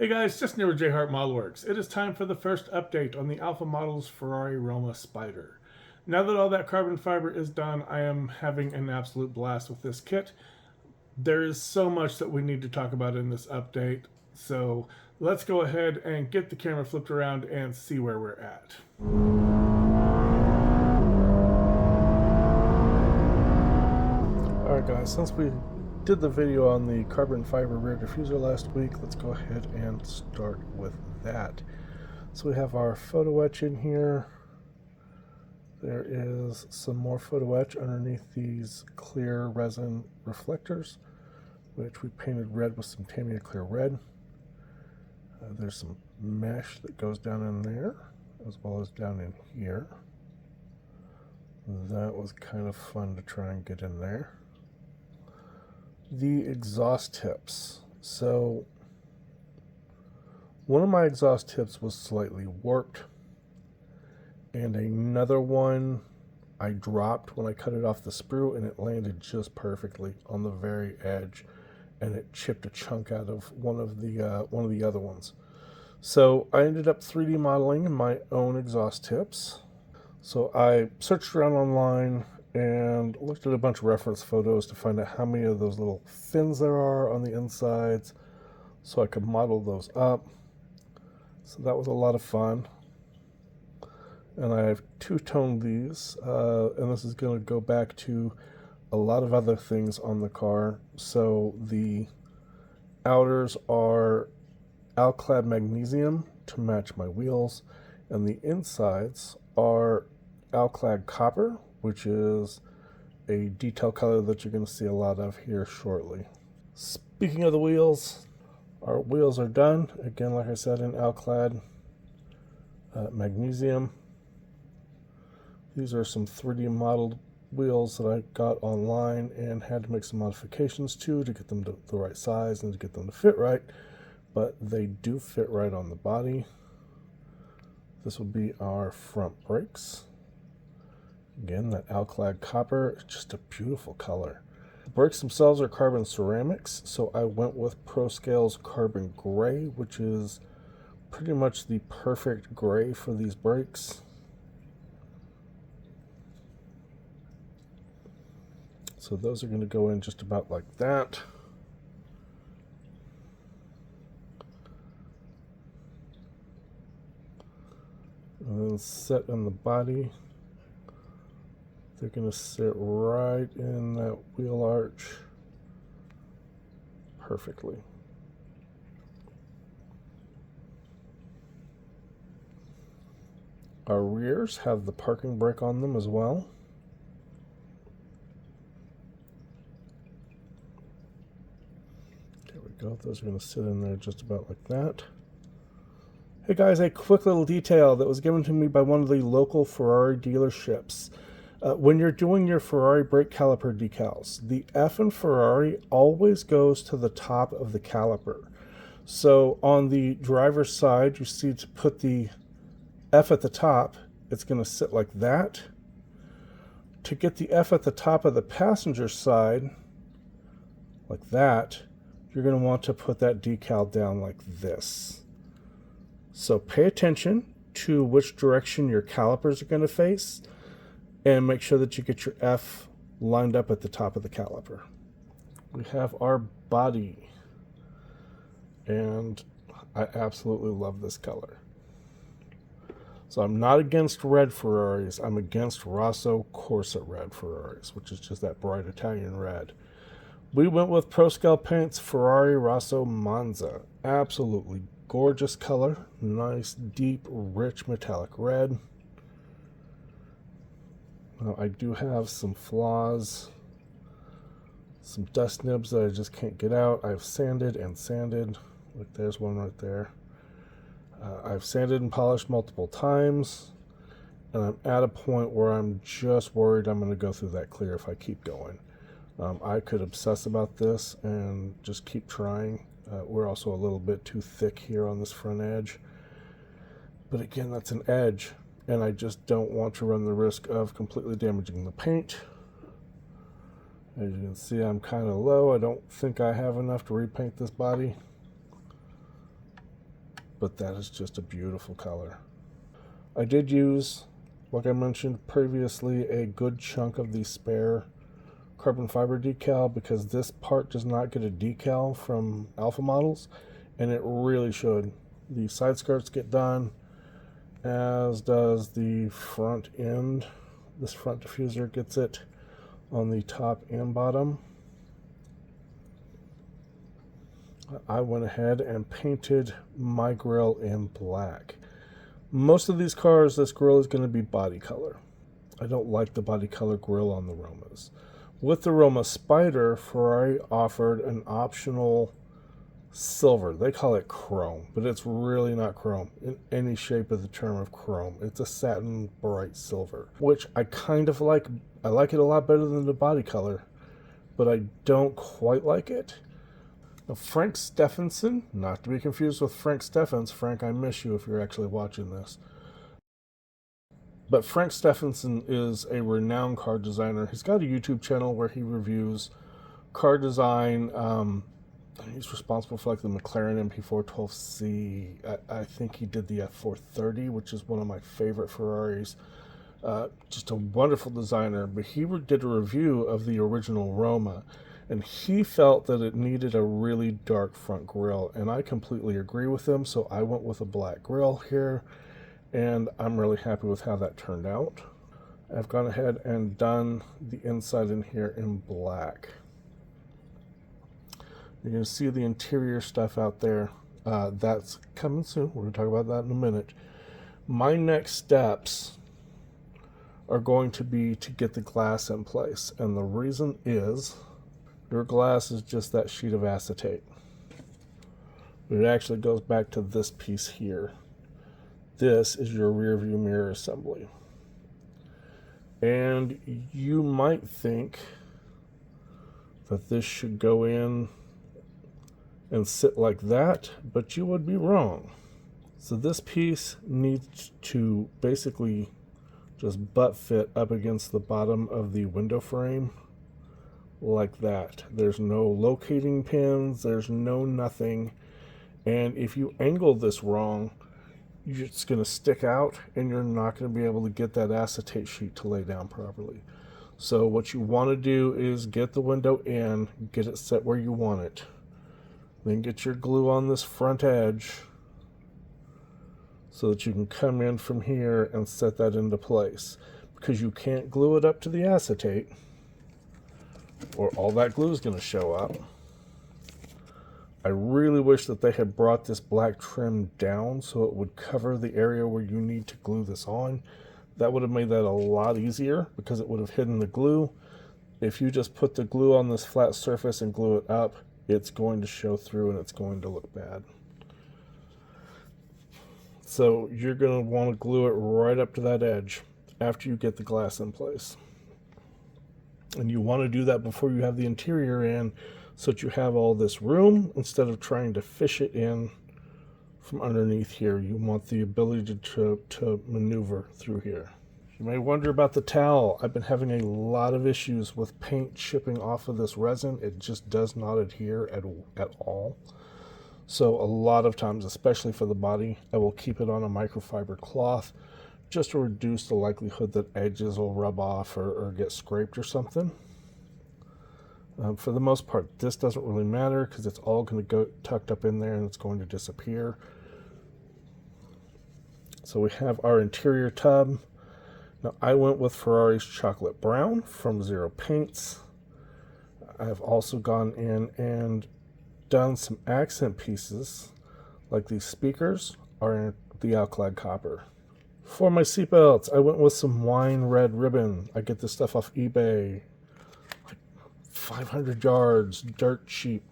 Hey guys, just near with JHart Modelworks. It is time for the first update on the Alpha Models Ferrari Roma Spider. Now that all that carbon fiber is done, I am having an absolute blast with this kit. There is so much that we need to talk about in this update, so let's go ahead and get the camera flipped around and see where we're at. Alright guys, since we did the video on the carbon fiber rear diffuser last week, let's go ahead and start with that. So we have our photo etch in here. There is some more photo etch underneath these clear resin reflectors, which we painted red with some Tamiya Clear Red. There's some mesh that goes down in there, as well as down in here. That was kind of fun to try and get in there. The exhaust tips. So one of my exhaust tips was slightly warped, and another one I dropped when I cut it off the sprue, and it landed just perfectly on the very edge, and it chipped a chunk out of one of the other ones. So I ended up 3D modeling my own exhaust tips. So I searched around online and looked at a bunch of reference photos to find out how many of those little fins there are on the insides so I could model those up. So that was a lot of fun. And I have two-toned these, and this is going to go back to a lot of other things on the car. So the outers are alclad magnesium to match my wheels, and the insides are alclad copper, which is a detail color that you're going to see a lot of here shortly. Speaking of the wheels, our wheels are done. Again, like I said, in alclad magnesium. These are some 3D modeled wheels that I got online and had to make some modifications to get them to the right size and to get them to fit right, but they do fit right on the body. This will be our front brakes. Again, that alclad copper, just a beautiful color. The brakes themselves are carbon ceramics, so I went with ProScale's carbon gray, which is pretty much the perfect gray for these brakes. So those are going to go in just about like that. And then set in the body. They're going to sit right in that wheel arch perfectly. Our rears have the parking brake on them as well. There we go. Those are going to sit in there just about like that. Hey guys, a quick little detail that was given to me by one of the local Ferrari dealerships. When you're doing your Ferrari brake caliper decals, the F in Ferrari always goes to the top of the caliper. So on the driver's side, you see to put the F at the top, it's going to sit like that. To get the F at the top of the passenger side, like that, you're going to want to put that decal down like this. So pay attention to which direction your calipers are going to face, and make sure that you get your F lined up at the top of the caliper. We have our body, and I absolutely love this color. So I'm not against red Ferraris, I'm against Rosso Corsa red Ferraris, which is just that bright Italian red. We went with ProScale Paint's Ferrari Rosso Monza. Absolutely gorgeous color, nice, deep, rich metallic red. Now, I do have some flaws, some dust nibs that I just can't get out. I've sanded and sanded. Look, there's one right there. I've sanded and polished multiple times, and I'm at a point where I'm just worried I'm going to go through that clear if I keep going. I could obsess about this and just keep trying. We're also a little bit too thick here on this front edge. But again, that's an edge, and I just don't want to run the risk of completely damaging the paint. As you can see, I'm kind of low. I don't think I have enough to repaint this body. but that is just a beautiful color. I did use, like I mentioned previously, a good chunk of the spare carbon fiber decal because this part does not get a decal from Alpha models, and it really should. The side skirts get done, as does the front end. This front diffuser gets it on the top and bottom. I went ahead and painted my grille in black. Most of these cars, this grille is going to be body color. I don't like the body color grille on the Romas. With the Roma Spider, Ferrari offered an optional silver. They call it chrome, but it's really not chrome in any shape of the term of chrome. It's a satin bright silver, which I kind of like. I like it a lot better than the body color, but I don't quite like it. Now, Frank Stephenson, not to be confused with Frank Steffens. Frank, I miss you if you're actually watching this. But Frank Stephenson is a renowned car designer. He's got a YouTube channel where he reviews car design. He's responsible for like the McLaren MP412C. I think he did the F430, which is one of my favorite Ferraris. Just a wonderful designer. But he did a review of the original Roma, and he felt that it needed a really dark front grille, and I completely agree with him. So I went with a black grille here, and I'm really happy with how that turned out. I've gone ahead and done the inside in here in black. You're going to see the interior stuff out there. That's coming soon. We're going to talk about that in a minute. My next steps are going to be to get the glass in place. And the reason is your glass is just that sheet of acetate. But it actually goes back to this piece here. This is your rear view mirror assembly. And you might think that this should go in and sit like that, but you would be wrong. So this piece needs to basically just butt fit up against the bottom of the window frame like that. There's no locating pins, there's no nothing. And if you angle this wrong, it's going to stick out and you're not going to be able to get that acetate sheet to lay down properly. So what you want to do is get the window in, get it set where you want it. Then get your glue on this front edge so that you can come in from here and set that into place. Because you can't glue it up to the acetate, or all that glue is going to show up. I really wish that they had brought this black trim down so it would cover the area where you need to glue this on. That would have made that a lot easier because it would have hidden the glue. If you just put the glue on this flat surface and glue it up, it's going to show through and it's going to look bad. So you're going to want to glue it right up to that edge after you get the glass in place. And you want to do that before you have the interior in so that you have all this room instead of trying to fish it in from underneath here. You want the ability to maneuver through here. You may wonder about the towel. I've been having a lot of issues with paint shipping off of this resin. It just does not adhere at all. So a lot of times, especially for the body, I will keep it on a microfiber cloth just to reduce the likelihood that edges will rub off or get scraped or something. For the most part, this doesn't really matter because it's all going to go tucked up in there and it's going to disappear. So we have our interior tub. Now, I went with Ferrari's chocolate brown from Zero Paints. I've also gone in and done some accent pieces, like these speakers are the Alclad copper. For my seatbelts, I went with some wine red ribbon. I get this stuff off eBay, like 500 yards, dirt cheap.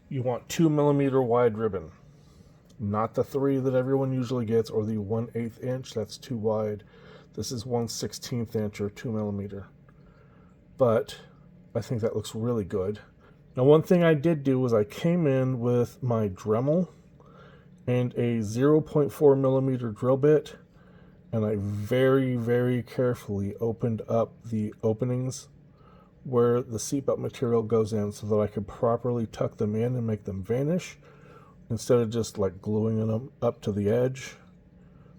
You want 2mm wide ribbon. Not the 3 that everyone usually gets, or the 1/8 inch, that's too wide. This is 1/16 inch or 2mm. But I think that looks really good. Now, one thing I did do was I came in with my Dremel and a 0.4mm drill bit, and I very, very carefully opened up the openings where the seatbelt material goes in so that I could properly tuck them in and make them vanish, instead of just like gluing them up to the edge,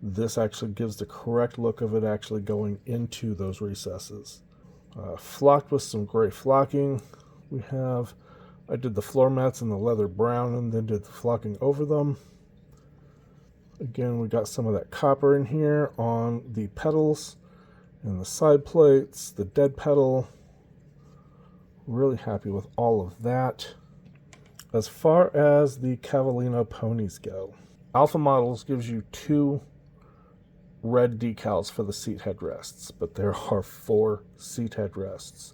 this actually gives the correct look of it actually going into those recesses. Flocked with some gray flocking. I did the floor mats in the leather brown and then did the flocking over them. Again, we got some of that copper in here on the pedals and the side plates, the dead pedal. Really happy with all of that. As far as the Cavallino ponies go, Alpha Models gives you 2 red decals for the seat headrests, but there are 4 seat headrests.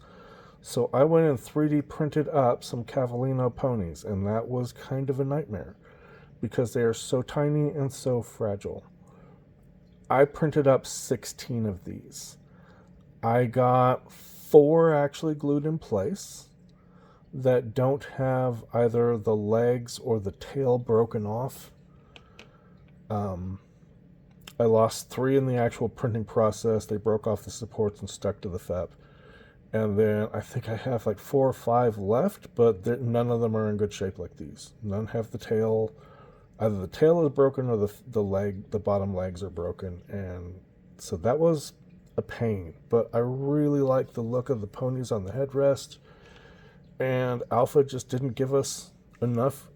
So I went and 3D printed up some Cavallino ponies, and that was kind of a nightmare because they are so tiny and so fragile. I printed up 16 of these. I got 4 actually glued in place that don't have either the legs or the tail broken off. I lost 3 in the actual printing process. They broke off the supports and stuck to the FEP. And then I think I have like 4 or 5 left, but none of them are in good shape like these. None have the tail. Either the tail is broken or the bottom legs are broken. And so that was a pain. But I really like the look of the ponies on the headrest. And Alpha just didn't give us enough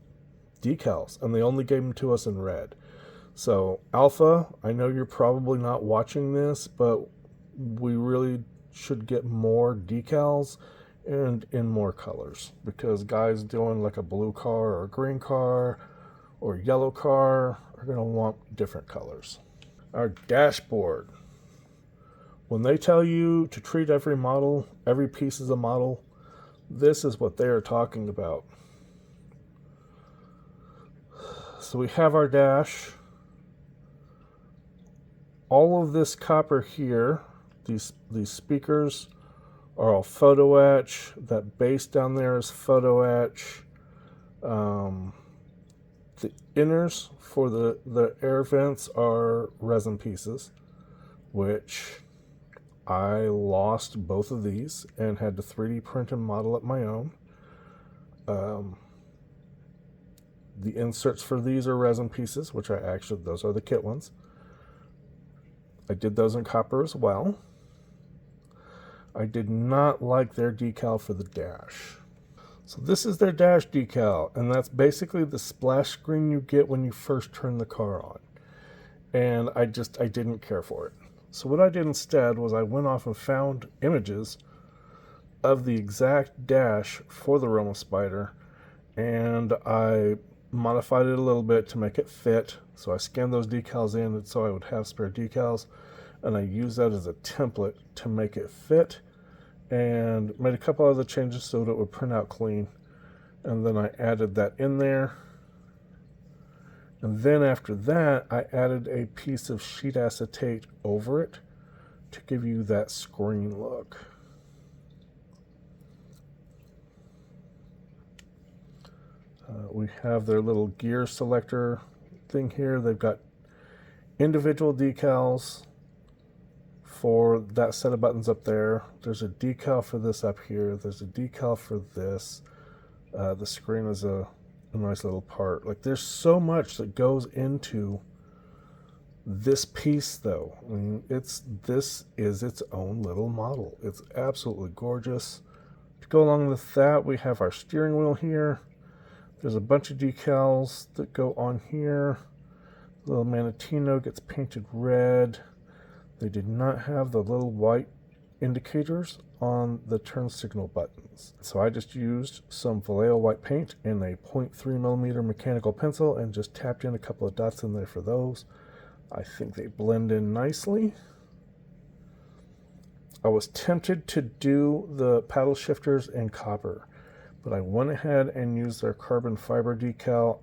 decals. And they only gave them to us in red. So Alpha, I know you're probably not watching this, but we really should get more decals and in more colors, because guys doing like a blue car or a green car or a yellow car are going to want different colors. Our dashboard. When they tell you to treat every model, every piece as a model, this is what they are talking about. So we have our dash. All of this copper here, these speakers are all photo etch. That base down there is photo etch. The inners for the air vents are resin pieces, which I lost both of these and had to 3D print and model up my own. The inserts for these are resin pieces, which those are the kit ones. I did those in copper as well. I did not like their decal for the dash. So this is their dash decal, and that's basically the splash screen you get when you first turn the car on. And I didn't care for it. So what I did instead was I went off and found images of the exact dash for the Roma Spider, and I modified it a little bit to make it fit. So I scanned those decals in so I would have spare decals, and I used that as a template to make it fit, and made a couple other changes so that it would print out clean. And then I added that in there. And then after that, I added a piece of sheet acetate over it to give you that screen look. We have their little gear selector thing here. They've got individual decals for that set of buttons up there. There's a decal for this up here. There's a decal for this. The screen is a nice little part. Like, there's so much that goes into this piece, though. I mean, this is its own little model. It's absolutely gorgeous. To go along with that, we have our steering wheel here. There's a bunch of decals that go on here. The little Manatino gets painted red. They did not have the little white indicators on the turn signal buttons. So I just used some Vallejo white paint and a 0.3mm mechanical pencil and just tapped in a couple of dots in there for those. I think they blend in nicely. I was tempted to do the paddle shifters in copper, but I went ahead and used their carbon fiber decal.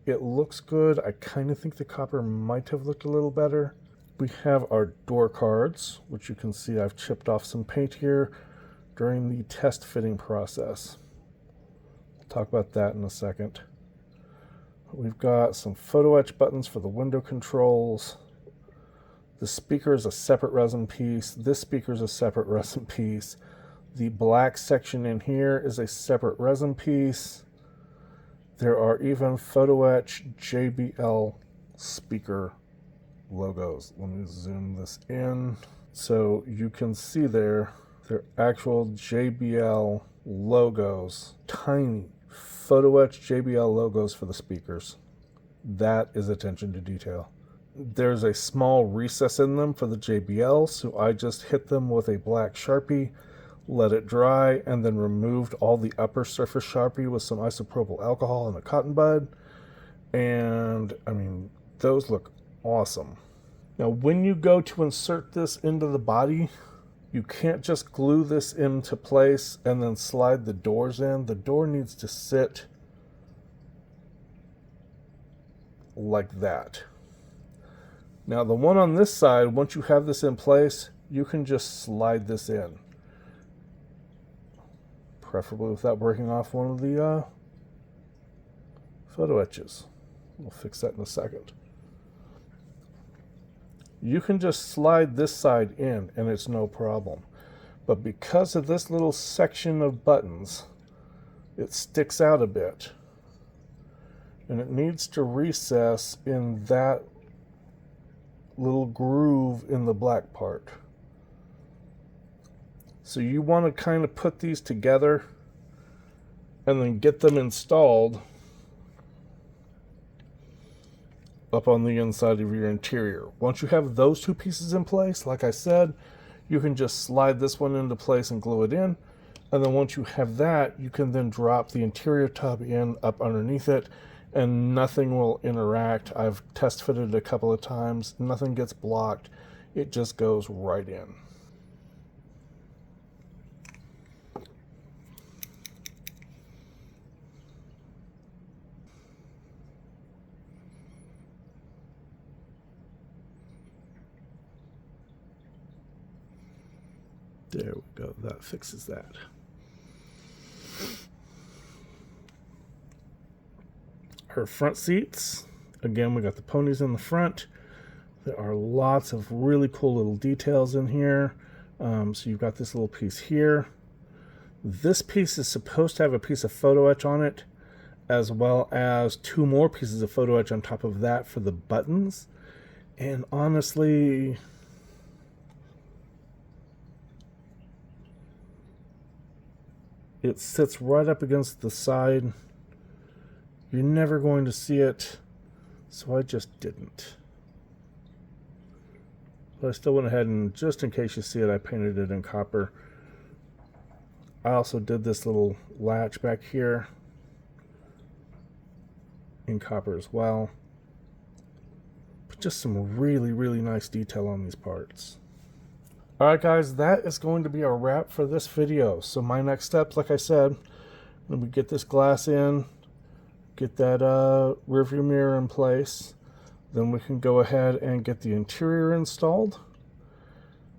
It looks good. I kind of think the copper might have looked a little better. We have our door cards, which you can see I've chipped off some paint here during the test fitting process. We'll talk about that in a second. We've got some photo etch buttons for the window controls. The speaker is a separate resin piece. This speaker is a separate resin piece. The black section in here is a separate resin piece. There are even photo etch JBL speaker logos. Let me zoom this in so you can see they're actual JBL logos, tiny photo etch JBL logos for the speakers. That is attention to detail. There's a small recess in them for the JBL, so I just hit them with a black Sharpie, let it dry, and then removed all the upper surface Sharpie with some isopropyl alcohol and a cotton bud. And I mean, those look awesome. Now, when you go to insert this into the body, you can't just glue this into place and then slide the doors in. The door needs to sit like that. Now, the one on this side, once you have this in place, you can just slide this in, preferably without breaking off one of the photo etches. We'll fix that in a second. You can just slide this side in and it's no problem. But because of this little section of buttons, it sticks out a bit. And it needs to recess in that little groove in the black part. So you want to kind of put these together and then get them installed up on the inside of your interior. Once you have those two pieces in place, like I said, you can just slide this one into place and glue it in. And then once you have that, you can then drop the interior tub in up underneath it and nothing will interact. I've test fitted it a couple of times. Nothing gets blocked. It just goes right in. There we go. That fixes that. Her front seats, again, we got the ponies in the front. There are lots of really cool little details in here. So you've got this little piece here. This piece is supposed to have a piece of photo etch on it, as well as two more pieces of photo etch on top of that for the buttons. And honestly, it sits right up against the side. You're never going to see it, so I just didn't. But I still went ahead and, just in case you see it, I painted it in copper. I also did this little latch back here in copper as well. But just some really, really nice detail on these parts. Alright guys, that is going to be a wrap for this video. So my next steps, like I said, when we get this glass in, get that rearview mirror in place, then we can go ahead and get the interior installed.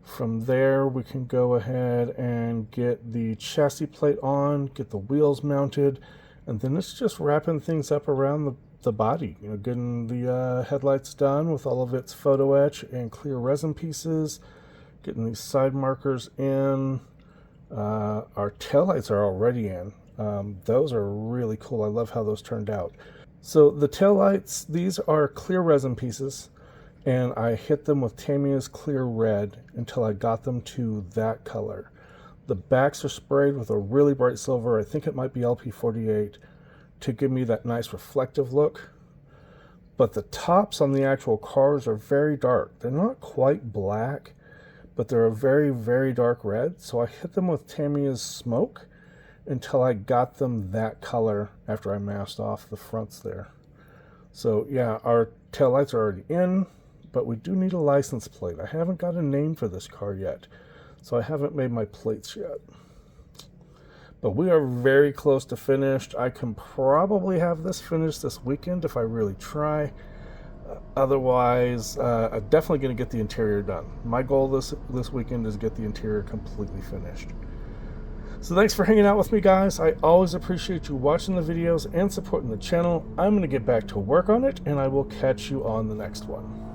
From there we can go ahead and get the chassis plate on, get the wheels mounted, and then it's just wrapping things up around the body. You know, getting the headlights done with all of its photo etch and clear resin pieces, getting these side markers in. Our taillights are already in. Those are really cool. I love how those turned out. So the taillights, these are clear resin pieces, and I hit them with Tamiya's clear red until I got them to that color. The backs are sprayed with a really bright silver. I think it might be LP48 to give me that nice reflective look. But the tops on the actual cars are very dark. They're not quite black, but they're a very, very dark red. So I hit them with Tamiya's smoke until I got them that color after I masked off the fronts there. So yeah, our taillights are already in, but we do need a license plate. I haven't got a name for this car yet, so I haven't made my plates yet. But we are very close to finished. I can probably have this finished this weekend if I really try. Otherwise, I'm definitely going to get the interior done. My goal this weekend is to get the interior completely finished. So thanks for hanging out with me, guys. I always appreciate you watching the videos and supporting the channel. I'm going to get back to work on it, and I will catch you on the next one.